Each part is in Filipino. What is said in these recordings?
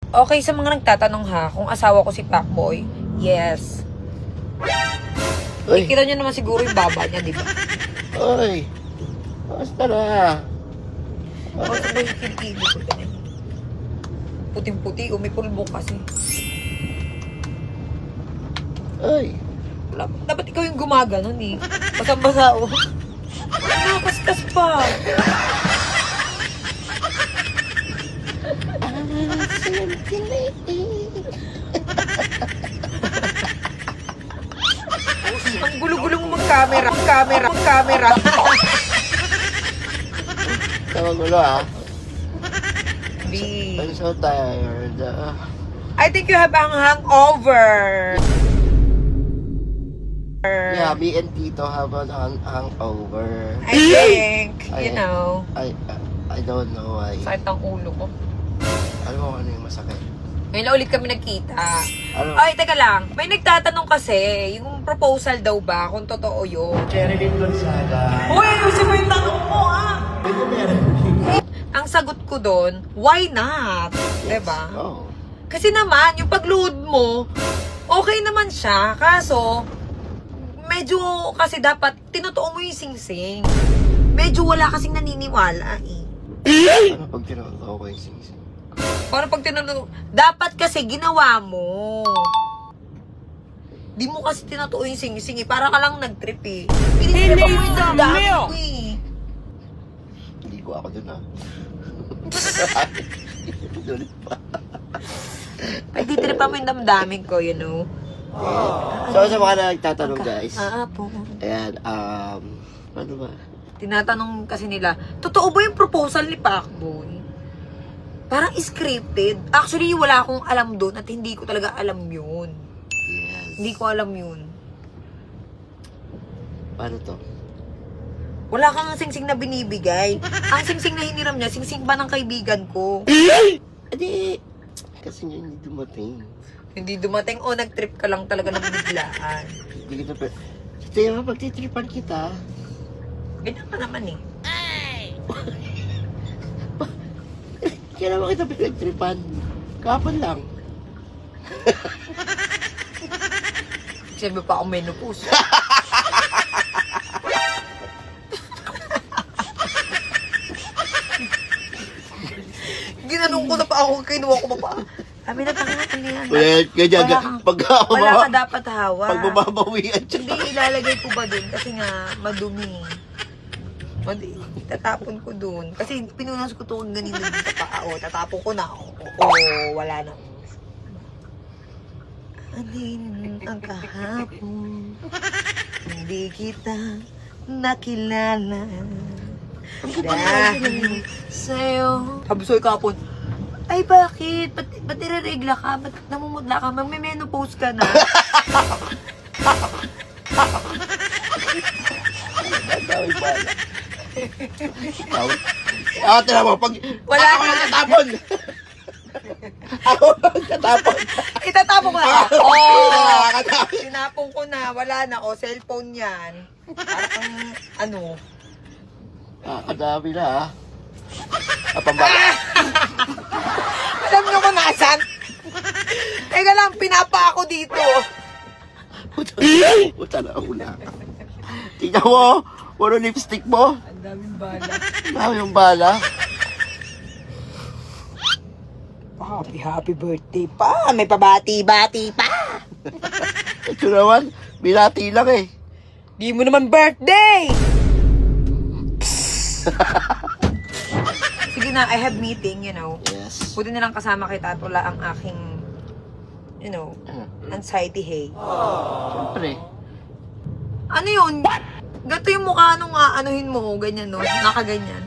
Okay, sa mga nagtatanong ha, kung asawa ko si Pacboy, yes. Uy, Kita nyo naman siguro yung baba niya, di ba? uy. Basta na. O, sabay yung kilikili ko ganyan. Puting-puti, may pulbo kasi. Uy. Dapat ikaw yung gumaganon eh. Basang-basa o. Nakakaskas pa. Ang gulo-gulo mo mag-camera. Mag-camera. Tawagulo ah. B. I'm so tired. I think you have a hangover. Yeah, me and Tito have a hangover. I think, you know. I don't know why. Sakit ang ulo ko. Alam mo ano yung masakit? Ngayon na ulit kami nagkita. Ano? Ay, teka lang. May nagtatanong kasi, yung proposal daw ba, kung totoo yun. Sherilyn Gonzaga. Uy, ayusin mo yung tanong mo, ah! Pwede meron. Ang sagot ko doon, why not? Diba? Oh. Kasi naman, yung pag-load mo, okay naman siya. Kaso, medyo kasi dapat tinutuo mo yung sing-sing. Medyo wala kasing naniniwala eh. Ano pag tinatawag ko yung sing-sing? Para pag tinanong, dapat kasi ginawa mo. Di mo kasi tinutuo yung sing-sing eh. Para ka lang nag-trip eh. Pinitip mo yung dami eh. Hindi ko ako dun ah. Ulit pa. Ay, di trip mo yung damdamin ko, you know. So sa mga nagtatanong guys. Ayan, ano ba? Tinatanong kasi nila, totoo ba yung proposal ni Pacboy? Parang scripted. Actually, wala akong alam doon at hindi ko talaga alam yun. Yes. Hindi ko alam yun. Paano to? Wala kang sing-sing na binibigay. Ang sing-sing na hiniram niya, sing-sing ba ng kaibigan ko? Adi, kasi hindi dumating. Hindi dumating o nag-trip ka lang talaga ng biglaan. Hindi kita pa. Kaya nga pagtitripan kita. Ganyan ka naman eh. Kaya naman kita pinagtripan. Kapon lang. Sabi pa akong menopause. Ginanong ko na pa ako, kinuha ko pa pa. Sabi na tangan yan. Wala ka dapat hawak. Pag bumabawian siya. Hindi ilalagay ko ba dun? Kasi nga, madumi. Tatapon ko dun. Kasi pinunas ko ito kung ganito dun sa paa. O, tatapon ko na. Wala na. Anin ang kahapon, hindi kita nakilala. Dahil sa'yo. Sabi kapon, ay bakit? Ba't nire-regla ka? Ba't namumudla ka? Magme-menopause ka na. Daway bala. Ako tira mo, pag Wala ako na. nagtatapon. Ako nagtatapon. Itatapon ko na. Nakakatawa. Tinapon ko na. Wala na. Cellphone yan. Parang ano. Nakakadami na ha. Pambata. Alam nyo kung nasan? Teka lang, pinapa ako dito. Puta na ula. Tingnan mo, puro lipstick mo. Ang daming bala. Dami yung bala. Happy birthday pa. May pabati-bati pa. Ito naman, binati lang eh. Di mo naman birthday. Sige na, I have meeting, you know. Yes. Buti na lang kasama kita at wala ang aking, you know, anxiety hay. Siyempre. Ano yun? Gato yung mukha nung anuhin mo, ganyan no? Nakaganyan.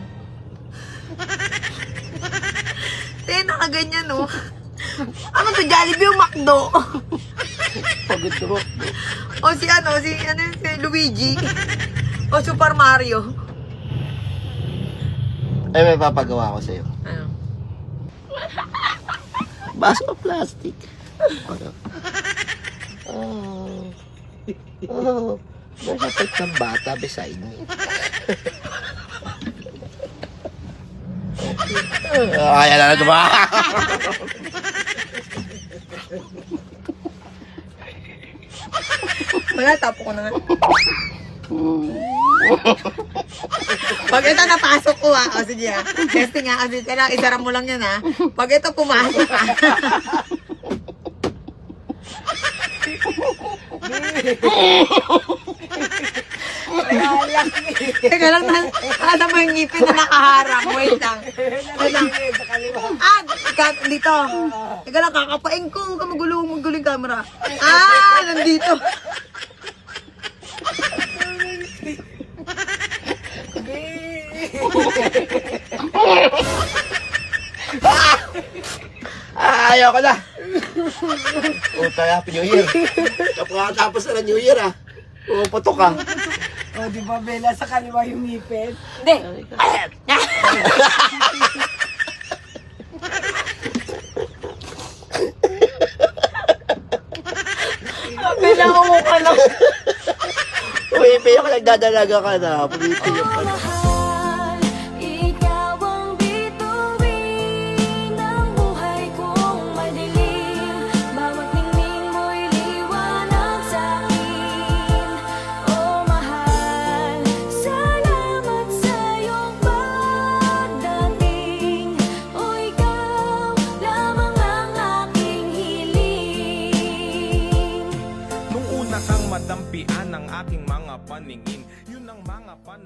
Nakaganyan no? Ano to, Jollibee o McDo? Pagod mo. O si Luigi? O Super Mario? Ay, may papagawa ko sa'yo. Ano? Baso of plastic. Ano? Oh. There's a pet ng bata beside me. Ayan na ito ba? Wala, tapo ko na nga. Pag ito napasok ko ha, o sige ha. Testing ha, kasi kailangan isara mo lang yan ha. Pag ito pumasok ha. Teka lang, nasa mo yung ngipin na nakaharang. Wait lang. Wait lang. Dito. Teka lang, kakapain ko. Huwag ka magulo yung camera. Nandito. Ayaw ko na. Happy New Year. Tapos na New Year ah. Puputok ka. O, di ba, Bella, sa kaliwa yung ngipin? Hindi. Kailangan mo ka lang. Uy, pero ka nagdadalaga ka na. Pumitin yung pala. Mahal, ikaw ang bituin ng buhay kong madilim. Bawat ningning mo'y liwanag sa'kin. Oh mahal, salamat sa iyong pagdating. O ikaw lamang ang aking hiling. Nung una kang madampian ng aking mga paningin, yun ang mga